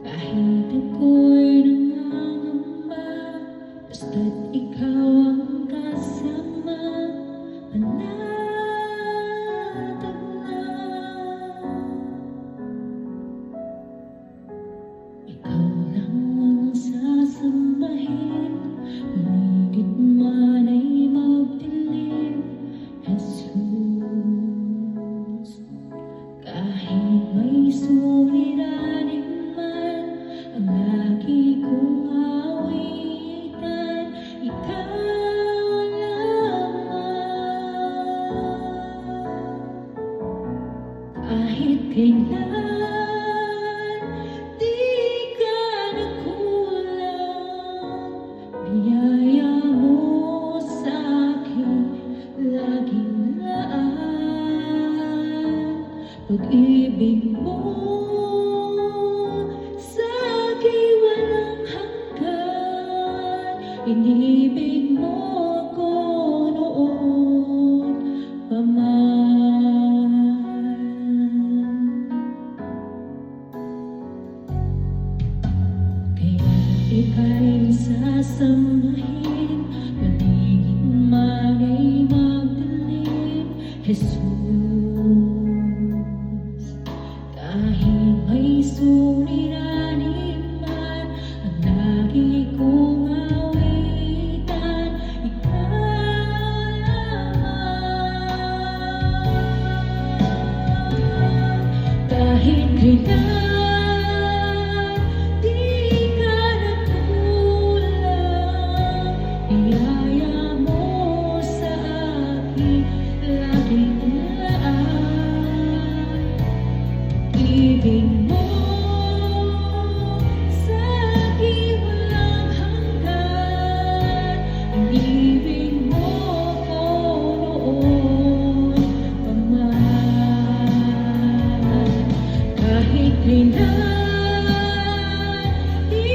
Kahit ako'y nangangamba, basta't ikaw ang kasama, panatag na. Ikaw lang ang sasambahin, paligid man ay magdilim, Jesus. Kahit may suliranin man ang lagi kong awitan, ikaw lamang. Kahit kailan di ka nakulang, biyaya mo sa akin laging laan. Pag-ibig mo sa akin walang hanggan, inibig mo ako noon pa man. Kaya ika'y sasambahin, paligid man ay magdilim, Jesus. Kahit may suliranin man ang lagi kong awitan, ikaw lamang. Kahit kailan di ka nakulang, biyaya mo sa akin laging laan. Ibig mo sa akin walang hanggan, inibig mo ko noon pa man. Kahit kailan di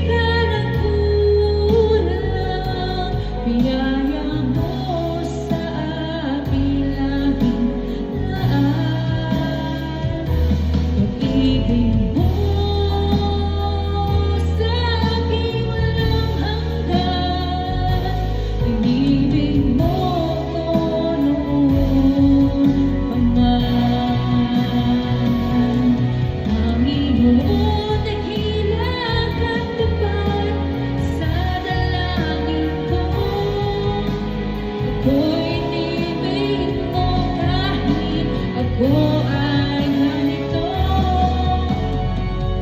ka nakulang, biyaya mo sa akin laging laan. Pag-ibig mo sa akin walang hanggan, inibig mo ko noon pa man. Panginoon, dakila ka't tapat sa dalangin ko. Ako'y inibig mo kahit ako ay ganito.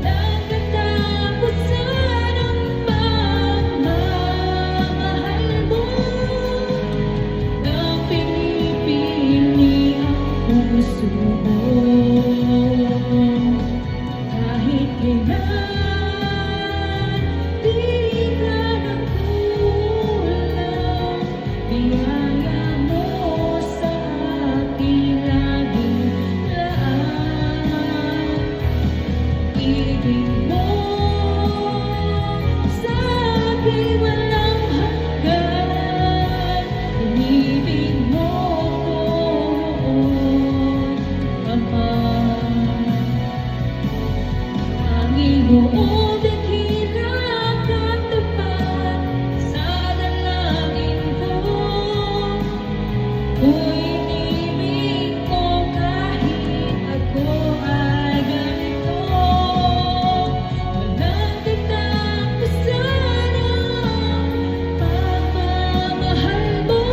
Nagkatapusan ang pagmamahal mo, nang pinipili ang puso mo. Kahit kailan di ka nakulang, biyaya mo sa akin laging laan. Ibig mo sa akin walang hanggan, inibig mo ko noon pa man. Panginoon, dakila ka't tapat sa dalangin ko. Ako'y inibig mo kahit ako ay ganito. Walang katapusan ang pagmamahal mo,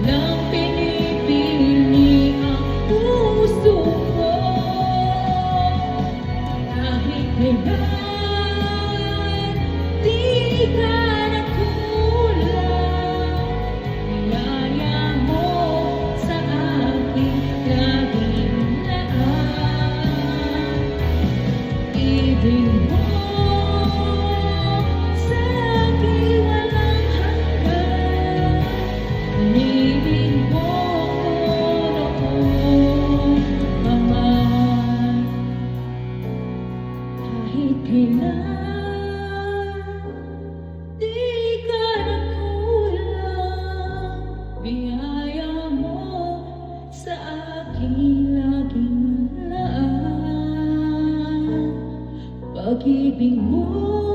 walang pinipili ang puso ko. Kahit kailan di ka nakulang, biyaya mo sa akin laging laan. Ibig mo sa akin walang hanggan, inibig mo ko noon pa man. Kahit kailan di ka nakulang, biyaya mo sa akin laging pag-ibig mo